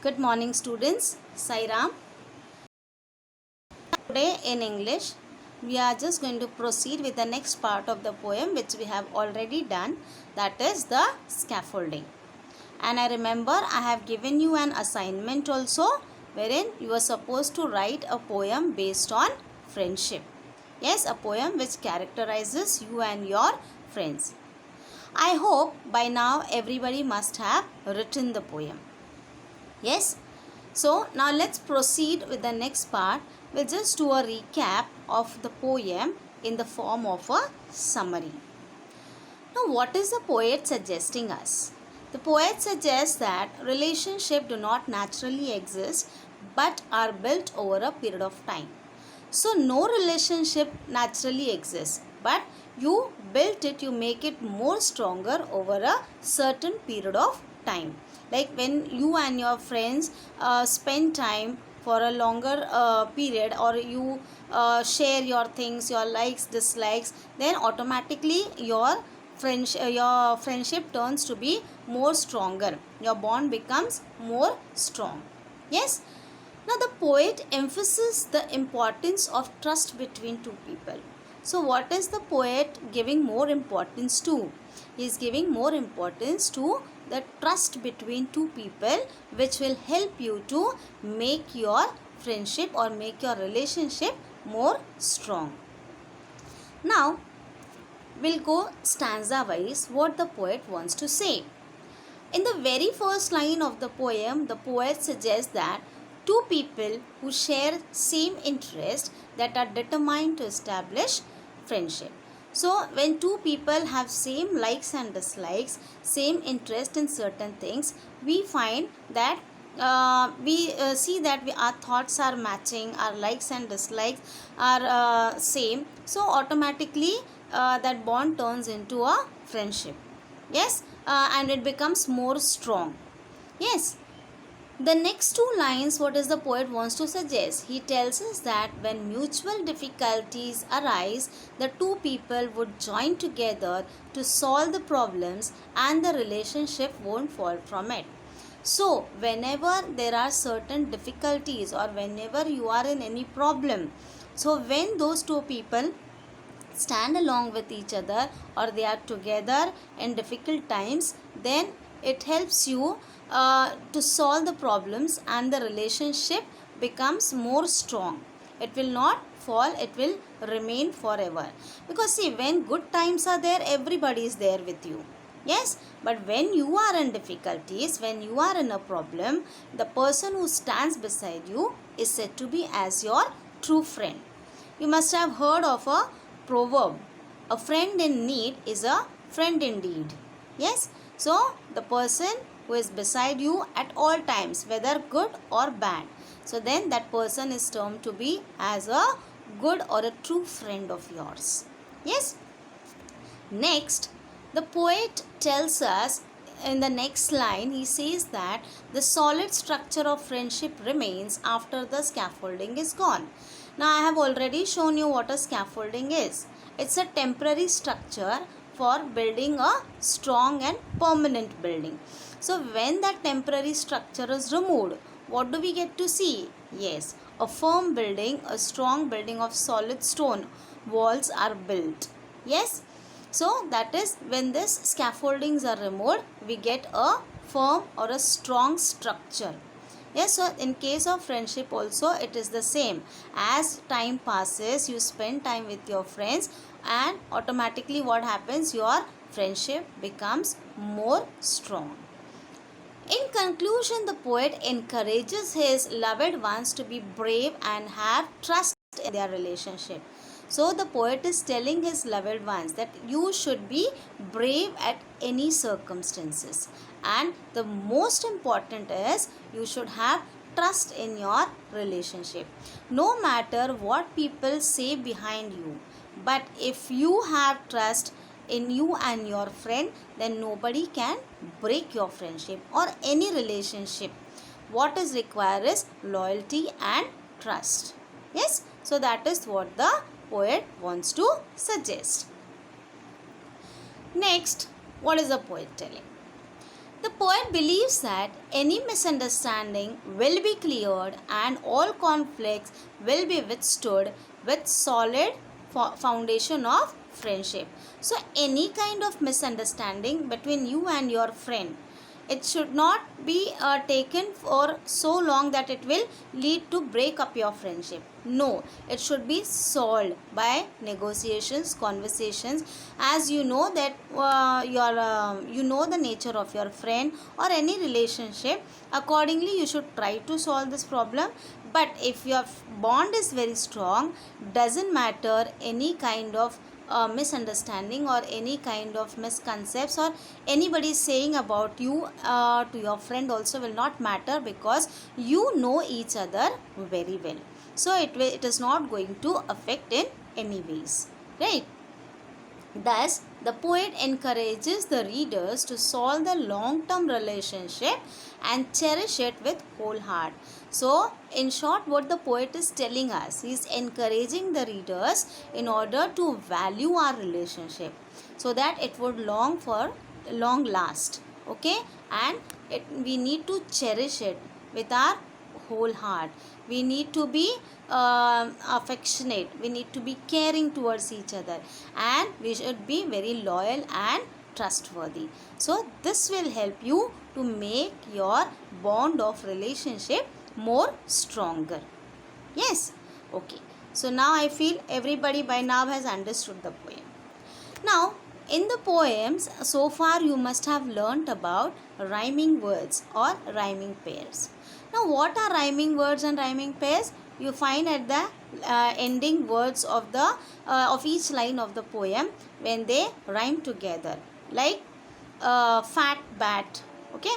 Good morning students, Sairam. Today in English, we are just going to proceed with the next part of the poem which we have already done, that is the scaffolding. And I remember I have given you an assignment also wherein you are supposed to write a poem based on friendship. Yes, a poem which characterizes you and your friends. I hope by now everybody must have written the poem. Yes. So now let's proceed with the next part. We'll just do a recap of the poem in the form of a summary. Now what is the poet suggesting us? The poet suggests that relationships do not naturally exist but are built over a period of time. So no relationship naturally exists, but you built it, you make it more stronger over a certain period of time. Like when you and your friends spend time for a longer period, or you share your things, your likes, dislikes, then automatically your friendship turns to be more stronger. Your bond becomes more strong. Yes. Now the poet emphasizes the importance of trust between two people. So what is the poet giving more importance to? He is giving more importance to the trust between two people, which will help you to make your friendship or make your relationship more strong. Now we'll go stanza wise what the poet wants to say. In the very first line of the poem, the poet suggests that two people who share same interest that are determined to establish friendship. So when two people have same likes and dislikes, same interest in certain things, we find that we see that our thoughts are matching, our likes and dislikes are same. So automatically that bond turns into a friendship. Yes, and it becomes more strong. Yes. The next two lines, what is the poet wants to suggest? He tells us that when mutual difficulties arise, the two people would join together to solve the problems and the relationship won't fall from it. So, whenever there are certain difficulties or whenever you are in any problem, so when those two people stand along with each other or they are together in difficult times, then it helps you to solve the problems and the relationship becomes more strong. It will not fall, it will remain forever. Because see, when good times are there, everybody is there with you. Yes, but when you are in difficulties, when you are in a problem, the person who stands beside you is said to be as your true friend. You must have heard of a proverb, a friend in need is a friend indeed. Yes, so the person who is beside you at all times, whether good or bad, so then that person is termed to be as a good or a true friend of yours. Yes. Next, the poet tells us in the next line, he says that the solid structure of friendship remains after the scaffolding is gone. Now, I have already shown you what a scaffolding is. It's a temporary structure for building a strong and permanent building. So, when that temporary structure is removed, what do we get to see? Yes, a firm building, a strong building of solid stone walls are built. Yes. So that is when this scaffoldings are removed, we get a firm or a strong structure. Yes, so in case of friendship also it is the same. As time passes, you spend time with your friends and automatically what happens? Your friendship becomes more strong. In conclusion, the poet encourages his loved ones to be brave and have trust in their relationship. So the poet is telling his loved ones that you should be brave at any circumstances. And the most important is you should have trust in your relationship. No matter what people say behind you, but if you have trust in you and your friend, then nobody can break your friendship or any relationship. What is required is loyalty and trust. Yes, so that is what the poet wants to suggest. Next, what is the poet telling? The poet believes that any misunderstanding will be cleared and all conflicts will be withstood with solid foundation of friendship. So any kind of misunderstanding between you and your friend, it should not be taken for so long that it will lead to break up your friendship. No, it should be solved by negotiations, conversations. As you know that you know the nature of your friend or any relationship, accordingly you should try to solve this problem. But if your bond is very strong, doesn't matter any kind of misunderstanding or any kind of misconceptions or anybody saying about you to your friend also will not matter, because you know each other very well. So it is not going to affect in any ways, right? Thus, the poet encourages the readers to solve the long-term relationship and cherish it with whole heart. So, in short, what the poet is telling us, he is encouraging the readers in order to value our relationship so that it would long last. Okay, and we need to cherish it with our whole heart. We need to be affectionate, we need to be caring towards each other, and we should be very loyal and trustworthy. So this will help you to make your bond of relationship more stronger. Yes. Okay, so now I feel everybody by now has understood the poem. Now, in the poems, so far you must have learnt about rhyming words or rhyming pairs. Now, what are rhyming words and rhyming pairs? You find at the ending words of the of each line of the poem when they rhyme together, like fat bat, okay,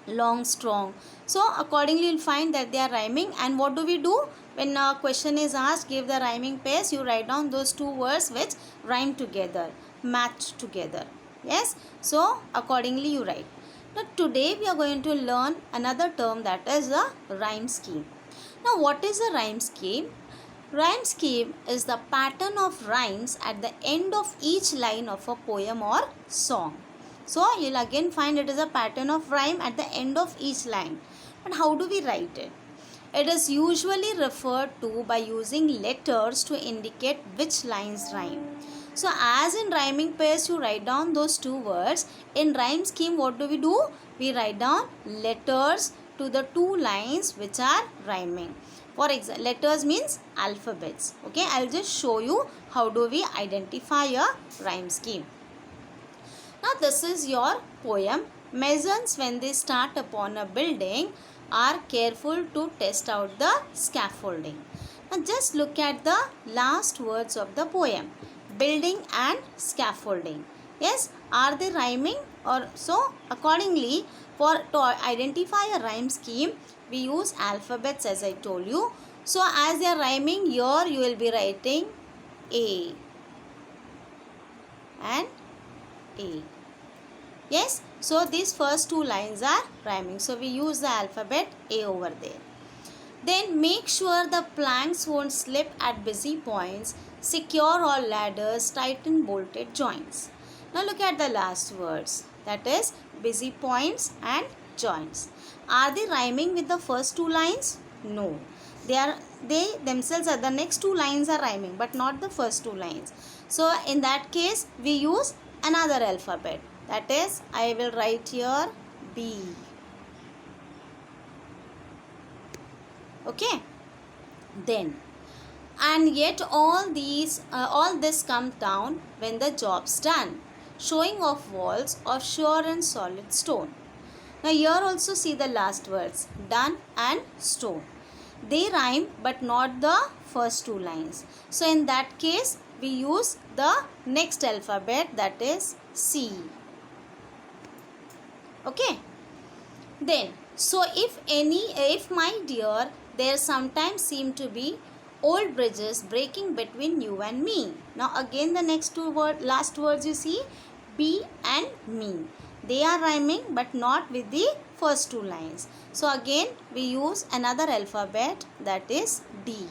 long strong. So accordingly you'll find that they are rhyming. And what do we do when a question is asked, give the rhyming pairs? You write down those two words which rhyme together, match together. Yes, so accordingly you write. Now today we are going to learn another term, that is a rhyme scheme. Now what is a rhyme scheme? Rhyme scheme is the pattern of rhymes at the end of each line of a poem or song. So you'll again find it is a pattern of rhyme at the end of each line. But how do we write it? It is usually referred to by using letters to indicate which lines rhyme. So as in rhyming pairs you write down those two words, in rhyme scheme what do? We write down letters to the two lines which are rhyming. For example, letters means alphabets. Okay, I'll just show you how do we identify a rhyme scheme. Now this is your poem. Masons, when they start upon a building, are careful to test out the scaffolding. Now just look at the last words of the poem, building and scaffolding. Yes, are they rhyming? Or so accordingly, to identify a rhyme scheme, we use alphabets as I told you. So as they are rhyming, here you will be writing A and A. Yes, so these first two lines are rhyming. So we use the alphabet A over there. Then make sure the planks won't slip at busy points. Secure all ladders, tighten bolted joints. Now look at the last words, that is busy points and joints. Are they rhyming with the first two lines? No. They themselves are, the next two lines are rhyming but not the first two lines. So in that case we use another alphabet. That is, I will write here B. Okay. Then, and yet all this comes down when the job's done, showing off walls of sure and solid stone. Now here also see the last words, done and stone. They rhyme but not the first two lines. So in that case we use the next alphabet, that is C. Okay. Then, so if my dear, there sometimes seem to be old bridges breaking between you and me. Now again the next last words you see, be and me. They are rhyming but not with the first two lines. So again we use another alphabet, that is D.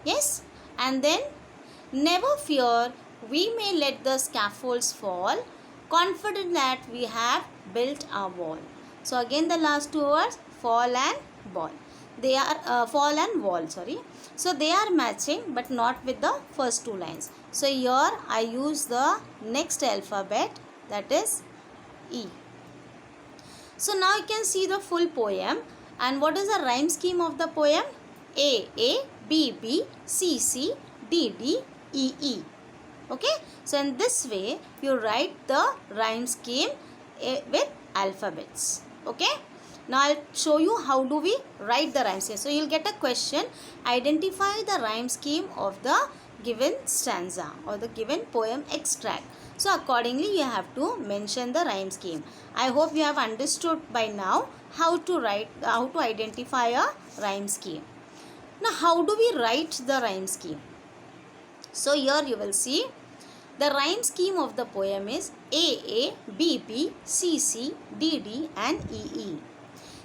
Yes, and then never fear, we may let the scaffolds fall. confident that we have built a wall. So again the last two words, fall and ball. They are fall and wall, sorry. So they are matching but not with the first two lines. So here I use the next alphabet, that is E. So now you can see the full poem. And what is the rhyme scheme of the poem? A, B, B, C, C, D, D, E, E. Okay. So in this way you write the rhyme scheme with alphabets. Okay. Now I'll show you how do we write the rhyme scheme. So you'll get a question. Identify the rhyme scheme of the given stanza or the given poem extract. So accordingly you have to mention the rhyme scheme. I hope you have understood by now how to identify a rhyme scheme. Now how do we write the rhyme scheme? So here you will see the rhyme scheme of the poem is A, B, B, C, C, D, D and E, E.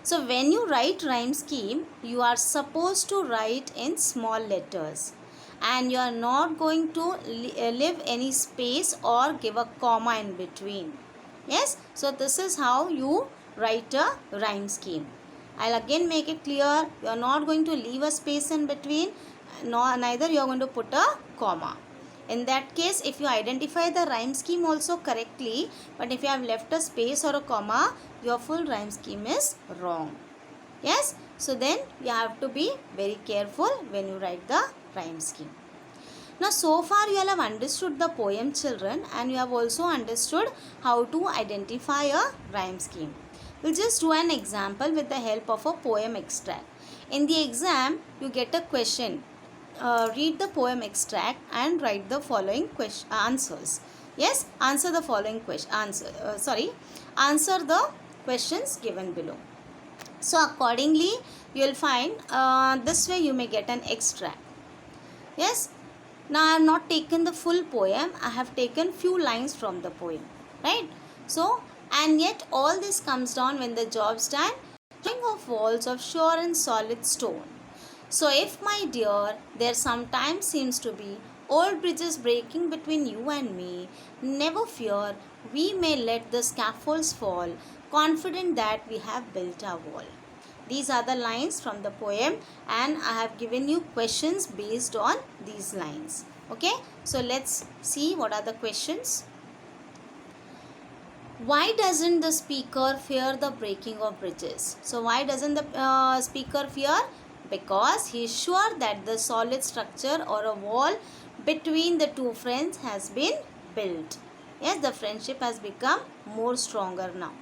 So when you write rhyme scheme, you are supposed to write in small letters and you are not going to leave any space or give a comma in between. Yes, so this is how you write a rhyme scheme. I'll again make it clear, you are not going to leave a space in between, neither you are going to put a comma. In that case, if you identify the rhyme scheme also correctly, but if you have left a space or a comma, your full rhyme scheme is wrong. Yes, so then you have to be very careful when you write the rhyme scheme. Now so far you all have understood the poem, children, and you have also understood how to identify a rhyme scheme. We'll just do an example with the help of a poem extract. In the exam, you get a question. Read the poem extract and write the following answers. Yes, answer the following question. Answer the questions given below. So accordingly, you will find this way you may get an extract. Yes. Now I have not taken the full poem. I have taken few lines from the poem. Right. So and yet all this comes down when the job's done. Drawing of walls of sure and solid stone. So if, my dear, there sometimes seems to be old bridges breaking between you and me, never fear, we may let the scaffolds fall, confident that we have built our wall. These are the lines from the poem and I have given you questions based on these lines. Okay, so let's see what are the questions. Why doesn't the speaker fear the breaking of bridges? So why doesn't the speaker fear? Because he is sure that the solid structure or a wall between the two friends has been built. Yes, the friendship has become more stronger now.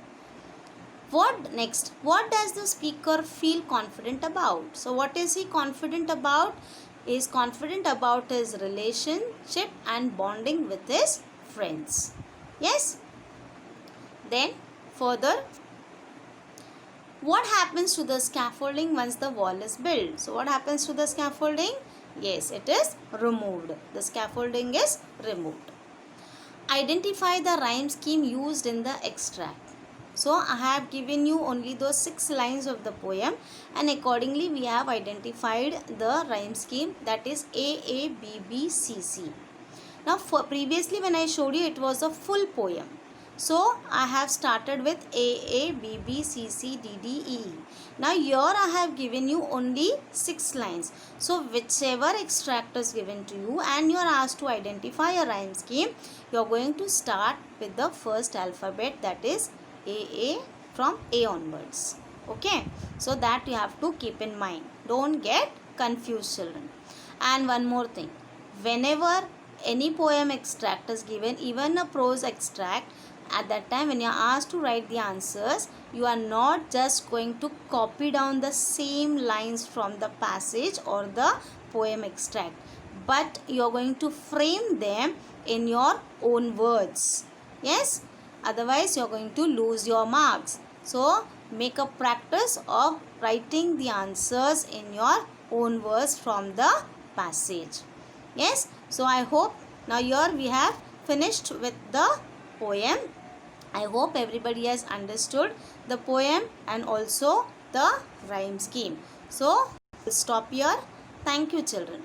What next? What does the speaker feel confident about? So what is he confident about? He is confident about his relationship and bonding with his friends. Yes. Then further, what happens to the scaffolding once the wall is built? So what happens to the scaffolding? Yes, it is removed. The scaffolding is removed. Identify the rhyme scheme used in the extract. So I have given you only those 6 lines of the poem and accordingly we have identified the rhyme scheme, that is A, B, B, C, C. Now previously when I showed you, it was a full poem. So I have started with A, B, B, C, C, D, D, E. Now here I have given you only 6 lines. So whichever extract is given to you and you are asked to identify a rhyme scheme, you are going to start with the first alphabet, that is A, from A onwards. Okay. So that you have to keep in mind. Don't get confused, children. And one more thing. Whenever any poem extract is given, even a prose extract, at that time when you are asked to write the answers, you are not just going to copy down the same lines from the passage or the poem extract, but you are going to frame them in your own words. Yes, otherwise you are going to lose your marks. So make a practice of writing the answers in your own words from the passage. Yes, so I hope now here we have finished with the poem. I hope everybody has understood the poem and also the rhyme scheme. So, we'll stop here. Thank you, children.